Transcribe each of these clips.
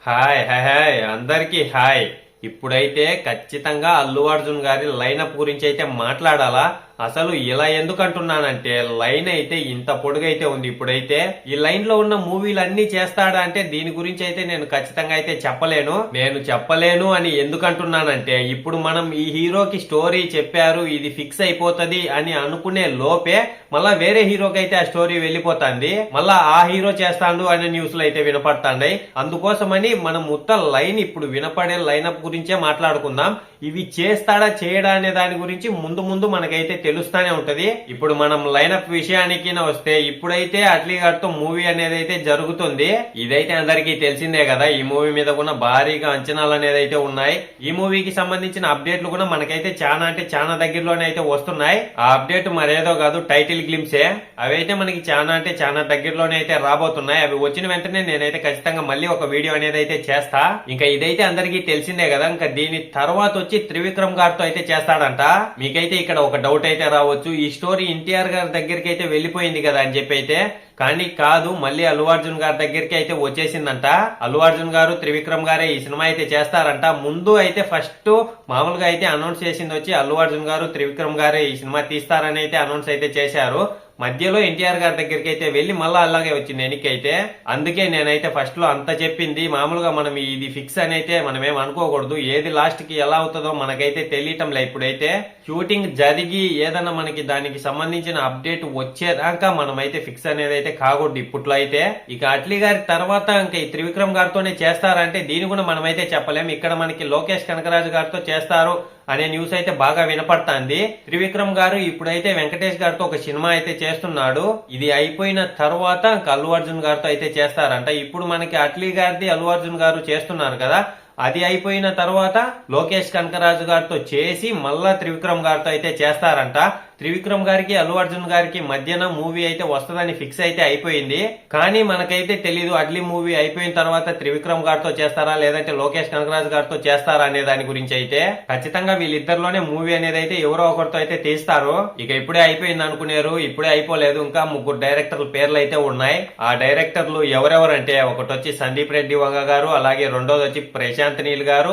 Hi hi hi అందరికీ hi. ఇప్పుడైతే ఖచ్చితంగా అల్లు అర్జున్ గారి లైనప్ గురించి అయితే మాట్లాడాలా. అసలు ఇలా ఎందుకు అంటున్నానంటే లైన్ అయితే ఇంత పొడుగైతే ఉంది. ఇప్పుడైతే ఈ లైన్ లో ఉన్న మూవీలు అన్ని చేస్తాడా అంటే దీని గురించి అయితే నేను ఖచ్చితంగా అయితే చెప్పలేను. నేను చెప్పలేను అని ఎందుకు అంటున్నానంటే ఇప్పుడు మనం ఈ హీరోకి స్టోరీ చెప్పారు, ఇది ఫిక్స్ అయిపోతది అని అనుకునే లోపే మళ్ళా వేరే హీరోకి అయితే ఆ స్టోరీ వెళ్ళిపోతుంది. మళ్ళా ఆ హీరో చేస్తాడు అనే న్యూస్లు అయితే వినపడుతున్నాయి. అందుకోసమని మనం మొత్తం లైన్ ఇప్పుడు వినపడే లైనప్ గురించే మాట్లాడుకుందాం. ఇవి చేస్తాడా చేయడా అనే దాని గురించి ముందు ముందు మనకైతే తెలుస్తానే ఉంటది. ఇప్పుడు మనం లైనప్ విషయానికి వస్తే ఇప్పుడైతే అట్లీ గారితో మూవీ అనేది అయితే జరుగుతుంది. ఇదైతే అందరికీ తెలిసిందే కదా. ఈ మూవీ మీద కూడా భారీగా అంచనాలు అనేది అయితే ఉన్నాయి. ఈ మూవీకి సంబంధించిన అప్డేట్లు కూడా మనకైతే చాలా అంటే చాలా దగ్గరలోనే అయితే వస్తున్నాయి. ఆ అప్డేట్ మరేదో కాదు, టైటిల్ గ్లిమ్సే. అవైతే మనకి చాలా అంటే చాలా దగ్గరలోనే అయితే రాబోతున్నాయి. అవి వచ్చిన వెంటనే నేనైతే ఖచ్చితంగా మళ్ళీ ఒక వీడియో అనేది అయితే చేస్తా. ఇంకా ఇదైతే అందరికీ తెలిసిందే కదా. ఇంకా దీని తర్వాత వచ్చి త్రివిక్రమ్ గారితో అయితే చేస్తాడంట. మీకైతే ఇక్కడ ఒక డౌట్ అయితే రావచ్చు, ఈ స్టోరీ ఎన్టీఆర్ గారి దగ్గరికి అయితే వెళ్లిపోయింది కదా అని చెప్పి అయితే. కానీ కాదు, మళ్ళీ అల్లు అర్జున్ గారి దగ్గరికి అయితే వచ్చేసిందంట. అల్లు అర్జున్ గారు త్రివిక్రమ్ గారే ఈ సినిమా అయితే చేస్తారంట. ముందు అయితే ఫస్ట్ మామూలుగా అయితే అనౌన్స్ చేసింది వచ్చి అల్లు అర్జున్ గారు త్రివిక్రమ్ గారే ఈ సినిమా తీస్తారని అయితే అనౌన్స్ అయితే చేశారు. మధ్యలో ఎన్టీఆర్ గారి దగ్గరికి అయితే వెళ్లి మళ్ళా అలాగే వచ్చింది ఎన్నికైతే. అందుకే నేనైతే ఫస్ట్ లో అంత చెప్పింది. మామూలుగా మనం ఇది ఫిక్స్ అని అయితే మనం ఏం అనుకోకూడదు. ఏది లాస్ట్ కి ఎలా అవుతుందో మనకైతే తెలియటం లే. ఇప్పుడైతే షూటింగ్ జరిగి ఏదన్నా మనకి దానికి సంబంధించిన అప్డేట్ వచ్చేదాకా మనం అయితే ఫిక్స్ అనేది అయితే కాకూడదు ఇప్పట్లో అయితే. ఇక అట్లీ గారి తర్వాత ఇంకా ఈ త్రివిక్రమ్ గారితోనే చేస్తారంటే దీని కూడా మనమైతే చెప్పలేం. ఇక్కడ మనకి లోకేష్ కనకరాజు గారితో చేస్తారు అనే న్యూస్ అయితే బాగా వినపడుతుంది. త్రివిక్రమ్ గారు ఇప్పుడైతే వెంకటేష్ గారితో ఒక సినిమా అయితే చేస్తున్నాడు. ఇది అయిపోయిన తర్వాత అల్లు అర్జున్ గారితో అయితే చేస్తారంట. ఇప్పుడు మనకి అట్లీ గారిది అల్లు అర్జున్ గారు చేస్తున్నారు కదా, అది అయిపోయిన తర్వాత లోకేష్ కనకరాజు గారితో చేసి మళ్ళా త్రివిక్రమ్ గారితో అయితే చేస్తారంట. త్రివిక్రమ్ గారికి అల్లు అర్జున్ గారికి మధ్యన మూవీ అయితే వస్తుందని ఫిక్స్ అయితే అయిపోయింది. కానీ మనకైతే తెలీదు అట్లీ మూవీ అయిపోయిన తర్వాత త్రివిక్రమ్ గారితో చేస్తారా లేదంటే లోకేష్ కనకరాజు గారితో చేస్తారా అనే దాని గురించి అయితే. ఖచ్చితంగా వీళ్ళిద్దరిలోనే మూవీ అనేది అయితే ఎవరో ఒకరితో అయితే తీస్తారు. ఇక ఇప్పుడే అయిపోయింది అనుకున్నారు, ఇప్పుడే అయిపోలేదు. ఇంకా ముగ్గురు డైరెక్టర్ల పేర్లు అయితే ఉన్నాయి. ఆ డైరెక్టర్లు ఎవరెవరంటే ఒకటి వచ్చి సందీప్ రెడ్డి వంగ గారు, అలాగే రెండోది వచ్చి ప్రశాంత్ నీల్ గారు,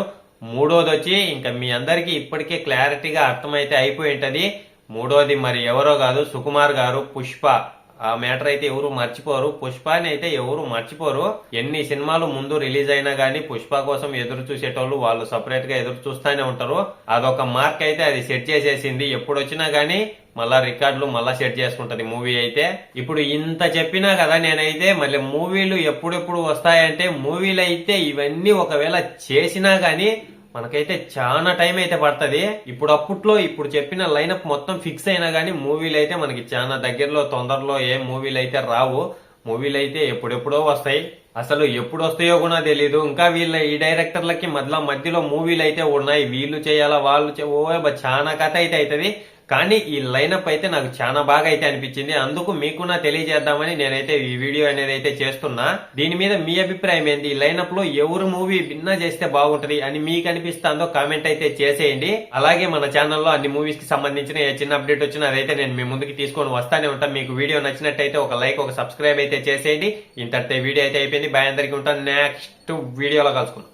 మూడోది వచ్చి ఇంకా మీ అందరికి ఇప్పటికే క్లారిటీగా అర్థమైతే అయిపోయి ఉంటది. మూడోది మరి ఎవరో కాదు, సుకుమార్ గారు. పుష్ప ఆ మ్యాటర్ అయితే ఎవరు మర్చిపోరు. పుష్పని అయితే ఎవరు మర్చిపోరు. ఎన్ని సినిమాలు ముందు రిలీజ్ అయినా గానీ పుష్ప కోసం ఎదురు చూసేటోళ్ళు వాళ్ళు సపరేట్ గా ఎదురు చూస్తానే ఉంటారు. అదొక మార్క్ అయితే అది సెట్ చేసేసింది. ఎప్పుడు వచ్చినా గానీ మళ్ళా రికార్డులు మళ్ళా సెట్ చేసుకుంటది మూవీ అయితే. ఇప్పుడు ఇంత చెప్పినా కదా నేనైతే మళ్ళీ మూవీలు ఎప్పుడెప్పుడు వస్తాయంటే మూవీలు అయితే ఇవన్నీ ఒకవేళ చేసినా గానీ మనకైతే చాలా టైం అయితే పడుతుంది. ఇప్పుడు చెప్పిన లైనప్ మొత్తం ఫిక్స్ అయినా గానీ మూవీలు అయితే మనకి చాలా దగ్గరలో తొందరలో ఏం మూవీలు అయితే రావు. మూవీలు అయితే ఎప్పుడెప్పుడో వస్తాయి. అసలు ఎప్పుడు వస్తాయో కూడా తెలీదు. ఇంకా వీళ్ళ ఈ డైరెక్టర్లకి మధ్యలో మూవీలు అయితే ఉన్నాయి. వీళ్ళు చేయాలా వాళ్ళు చాలా కథ అయితే అవుతుంది. కానీ ఈ లైనప్ అయితే నాకు చాలా బాగా అయితే అనిపించింది. అందుకు మీకు తెలియజేద్దామని నేనైతే ఈ వీడియో అనేది అయితే చేస్తున్నా. దీని మీద మీ అభిప్రాయం ఏంది? ఈ లైనప్ లో ఎవరు మూవీ భిన్నా చేస్తే బాగుంటది అని మీకు అనిపిస్తుందో కామెంట్ అయితే చేసేయండి. అలాగే మన ఛానల్లో అన్ని మూవీస్ కి సంబంధించిన ఏ చిన్న అప్డేట్ వచ్చినా అదైతే నేను మీ ముందుకి తీసుకొని వస్తానే ఉంటాను. మీకు వీడియో నచ్చినట్టయితే ఒక లైక్ ఒక సబ్స్క్రైబ్ అయితే చేసేయండి. ఇంతటితో వీడియో అయితే అయిపోయింది. బాయ్, అందరికీ ఉంటాను. నెక్స్ట్ వీడియోలో కలుసుకుందాం.